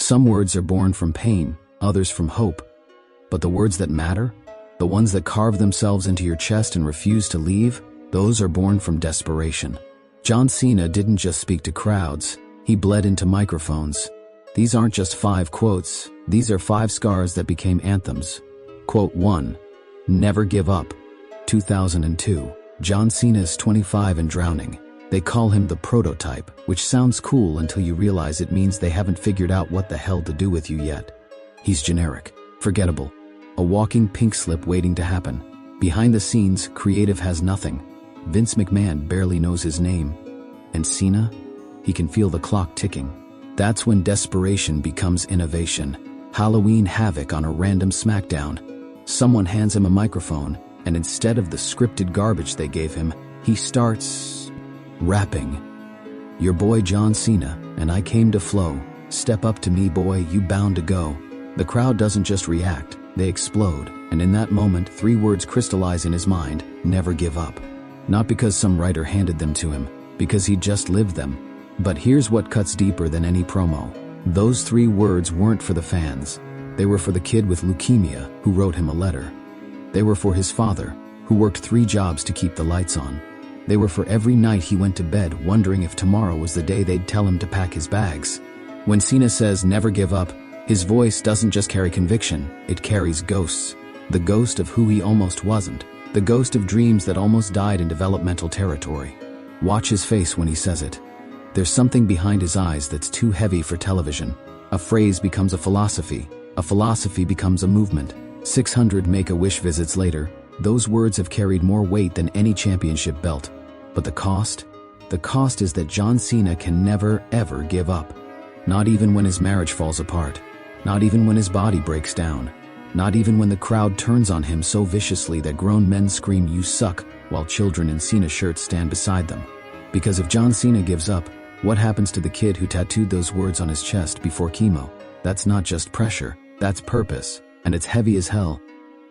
Some words are born from pain, others from hope. But the words that matter, the ones that carve themselves into your chest and refuse to leave, those are born from desperation. John Cena didn't just speak to crowds, he bled into microphones. These aren't just 5 quotes, these are 5 scars that became anthems. Quote 1. Never give up. 2002. John Cena is 25 and drowning. They call him the prototype, which sounds cool until you realize it means they haven't figured out what the hell to do with you yet. He's generic, forgettable, a walking pink slip waiting to happen. Behind the scenes, creative has nothing. Vince McMahon barely knows his name. And Cena? He can feel the clock ticking. That's when desperation becomes innovation. Halloween Havoc on a random SmackDown. Someone hands him a microphone, and instead of the scripted garbage they gave him, he starts rapping. Your boy John Cena, and I came to flow. Step up to me, boy, you bound to go. The crowd doesn't just react, they explode, and in that moment 3 words crystallize in his mind: never give up. Not because some writer handed them to him, because he just lived them. But here's what cuts deeper than any promo. Those 3 words weren't for the fans. They were for the kid with leukemia who wrote him a letter. They were for his father, who worked 3 jobs to keep the lights on. They were for every night he went to bed wondering if tomorrow was the day they'd tell him to pack his bags. When Cena says never give up, his voice doesn't just carry conviction, it carries ghosts. The ghost of who he almost wasn't. The ghost of dreams that almost died in developmental territory. Watch his face when he says it. There's something behind his eyes that's too heavy for television. A phrase becomes a philosophy becomes a movement. 600 Make-A-Wish visits later, those words have carried more weight than any championship belt. But the cost? The cost is that John Cena can never, ever give up. Not even when his marriage falls apart. Not even when his body breaks down. Not even when the crowd turns on him so viciously that grown men scream, "You suck," while children in Cena shirts stand beside them. Because if John Cena gives up, what happens to the kid who tattooed those words on his chest before chemo? That's not just pressure, that's purpose, and it's heavy as hell.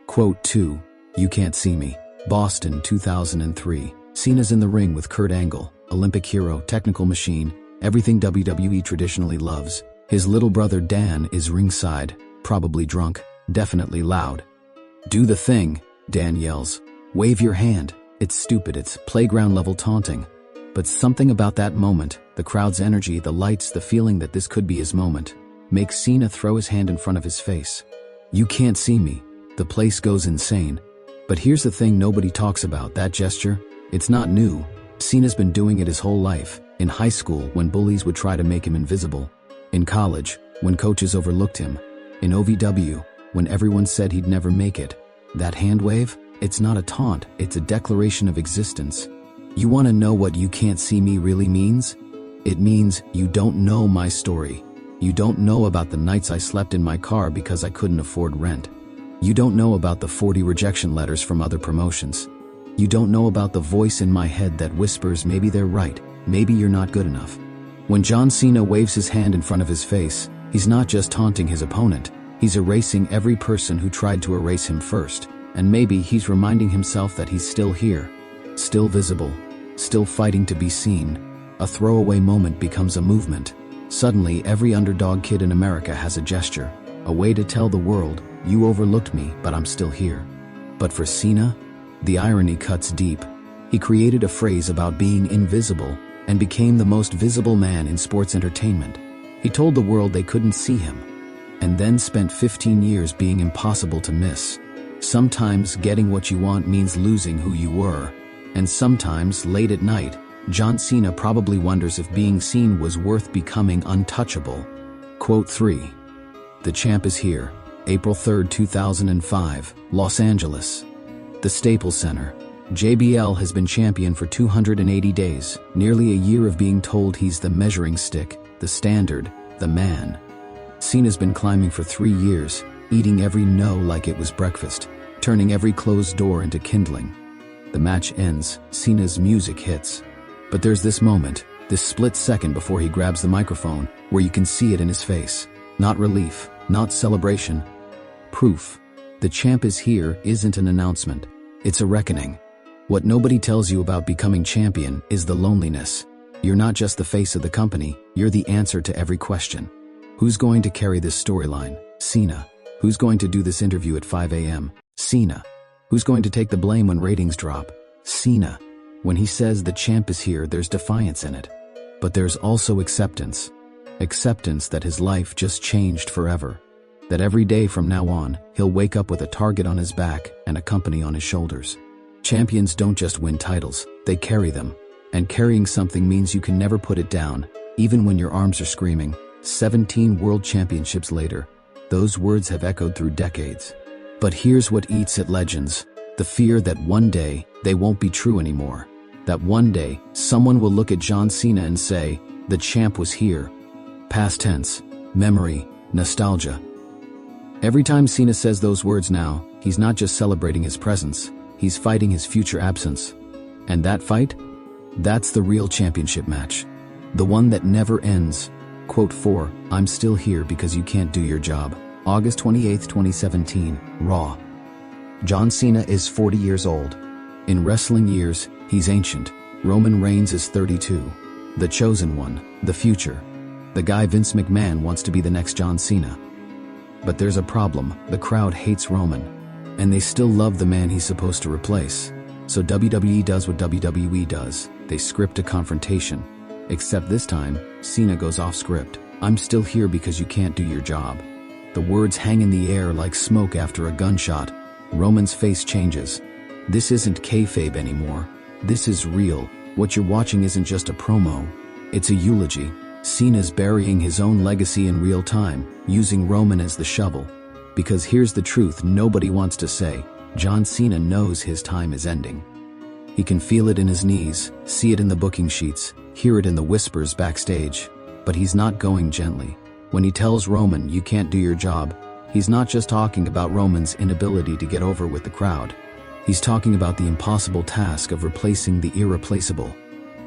Quote 2. You can't see me. Boston, 2003. Cena's in the ring with Kurt Angle, Olympic hero, technical machine, everything WWE traditionally loves. His little brother Dan is ringside, probably drunk, definitely loud. "Do the thing," Dan yells. "Wave your hand." It's stupid, it's playground-level taunting. But something about that moment, the crowd's energy, the lights, the feeling that this could be his moment, makes Cena throw his hand in front of his face. "You can't see me." The place goes insane. But here's the thing nobody talks about, that gesture. It's not new. Cena's been doing it his whole life. In high school, when bullies would try to make him invisible. In college, when coaches overlooked him. In OVW, when everyone said he'd never make it. That hand wave? It's not a taunt, it's a declaration of existence. You want to know what "you can't see me" really means? It means you don't know my story. You don't know about the nights I slept in my car because I couldn't afford rent. You don't know about the 40 rejection letters from other promotions. You don't know about the voice in my head that whispers maybe they're right, maybe you're not good enough. When John Cena waves his hand in front of his face, he's not just taunting his opponent, he's erasing every person who tried to erase him first. And maybe he's reminding himself that he's still here, still visible, still fighting to be seen. A throwaway moment becomes a movement. Suddenly, every underdog kid in America has a gesture, a way to tell the world, "You overlooked me, but I'm still here." But for Cena, the irony cuts deep. He created a phrase about being invisible and became the most visible man in sports entertainment. He told the world they couldn't see him, and then spent 15 years being impossible to miss. Sometimes getting what you want means losing who you were. And sometimes, late at night, John Cena probably wonders if being seen was worth becoming untouchable. Quote 3. The champ is here. April 3, 2005, Los Angeles. The Staples Center. JBL has been champion for 280 days, nearly a year of being told he's the measuring stick, the standard, the man. Cena's been climbing for 3 years, eating every no like it was breakfast, turning every closed door into kindling. The match ends, Cena's music hits. But there's this moment, this split second before he grabs the microphone, where you can see it in his face. Not relief, not celebration. Proof. The champ is here isn't an announcement. It's a reckoning. What nobody tells you about becoming champion is the loneliness. You're not just the face of the company, you're the answer to every question. Who's going to carry this storyline? Cena. Who's going to do this interview at 5 a.m.? Cena. Who's going to take the blame when ratings drop? Cena. When he says the champ is here, there's defiance in it. But there's also acceptance. Acceptance that his life just changed forever. That every day from now on, he'll wake up with a target on his back and a company on his shoulders. Champions don't just win titles, they carry them. And carrying something means you can never put it down, even when your arms are screaming. 17 world championships later, those words have echoed through decades. But here's what eats at legends: the fear that one day they won't be true anymore. That one day, someone will look at John Cena and say, the champ was here. Past tense, memory, nostalgia. Every time Cena says those words now, he's not just celebrating his presence, he's fighting his future absence. And that fight? That's the real championship match. The one that never ends. Quote 4, I'm still here because you can't do your job. August 28, 2017, Raw. John Cena is 40 years old. In wrestling years, he's ancient. Roman Reigns is 32. The chosen one, the future. The guy Vince McMahon wants to be the next John Cena. But there's a problem: the crowd hates Roman. And they still love the man he's supposed to replace. So WWE does what WWE does. They script a confrontation. Except this time, Cena goes off script. I'm still here because you can't do your job. The words hang in the air like smoke after a gunshot. Roman's face changes. This isn't kayfabe anymore. This is real. What you're watching isn't just a promo. It's a eulogy. Cena's burying his own legacy in real time, using Roman as the shovel. Because here's the truth nobody wants to say: John Cena knows his time is ending. He can feel it in his knees, see it in the booking sheets, hear it in the whispers backstage. But he's not going gently. When he tells Roman, you can't do your job, he's not just talking about Roman's inability to get over with the crowd. He's talking about the impossible task of replacing the irreplaceable.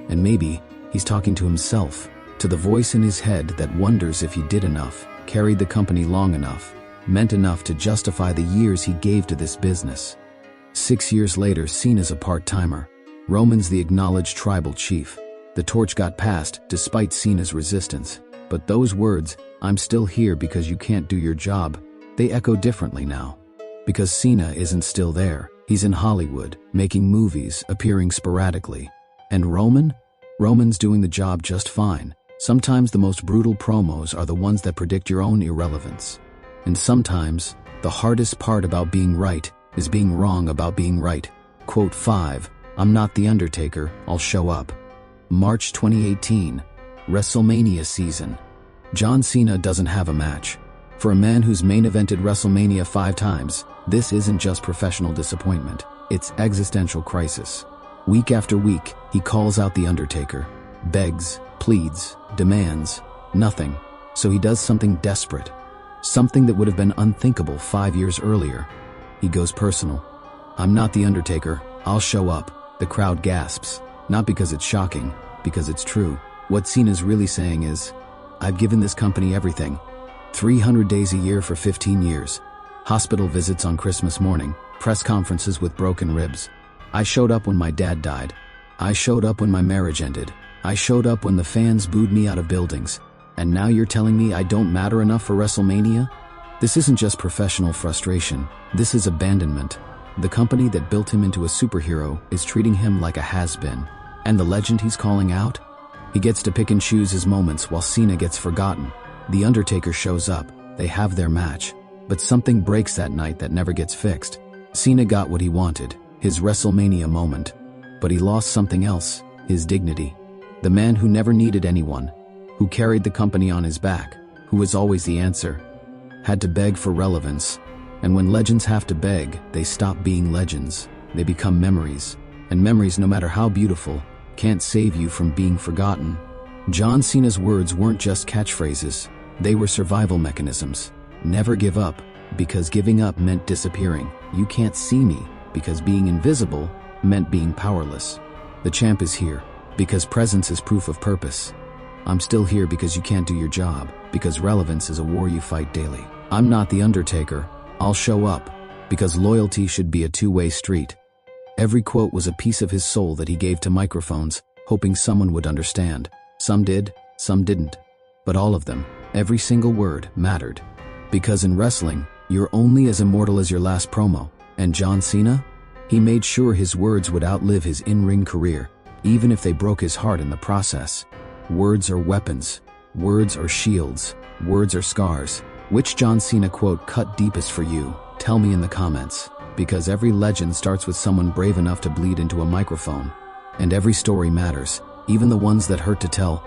And maybe he's talking to himself, to the voice in his head that wonders if he did enough, carried the company long enough, meant enough to justify the years he gave to this business. 6 years later, Cena's a part-timer. Roman's the acknowledged tribal chief. The torch got passed despite Cena's resistance. But those words, I'm still here because you can't do your job, they echo differently now. Because Cena isn't still there. He's in Hollywood, making movies, appearing sporadically. And Roman's doing the job just fine. Sometimes the most brutal promos are the ones that predict your own irrelevance. And sometimes, the hardest part about being right is being wrong about being right. Quote 5, I'm not the Undertaker, I'll show up. March 2018, WrestleMania season. John Cena doesn't have a match. For a man who's main evented WrestleMania 5 times, this isn't just professional disappointment, it's existential crisis. Week after week, he calls out the Undertaker, begs, pleads, demands, nothing. So he does something desperate. Something that would have been unthinkable 5 years earlier. He goes personal. I'm not the Undertaker, I'll show up. The crowd gasps. Not because it's shocking, because it's true. What Cena's really saying is, I've given this company everything. 300 days a year for 15 years. Hospital visits on Christmas morning. Press conferences with broken ribs. I showed up when my dad died. I showed up when my marriage ended. I showed up when the fans booed me out of buildings. And now you're telling me I don't matter enough for WrestleMania? This isn't just professional frustration. This is abandonment. The company that built him into a superhero is treating him like a has-been. And the legend he's calling out? He gets to pick and choose his moments while Cena gets forgotten. The Undertaker shows up. They have their match. But something breaks that night that never gets fixed. Cena got what he wanted, his WrestleMania moment. But he lost something else, his dignity. The man who never needed anyone, who carried the company on his back, who was always the answer, had to beg for relevance. And when legends have to beg, they stop being legends. They become memories. And memories, no matter how beautiful, can't save you from being forgotten. John Cena's words weren't just catchphrases. They were survival mechanisms. Never give up, because giving up meant disappearing. You can't see me, because being invisible meant being powerless. The champ is here, because presence is proof of purpose. I'm still here because you can't do your job, because relevance is a war you fight daily. I'm not the Undertaker, I'll show up, because loyalty should be a two-way street. Every quote was a piece of his soul that he gave to microphones, hoping someone would understand. Some did, some didn't. But all of them, Every single word mattered. Because in wrestling, you're only as immortal as your last promo. And John Cena? He made sure his words would outlive his in-ring career, even if they broke his heart in the process. Words are weapons. Words are shields. Words are scars. Which John Cena quote cut deepest for you? Tell me in the comments. Because every legend starts with someone brave enough to bleed into a microphone. And every story matters, even the ones that hurt to tell.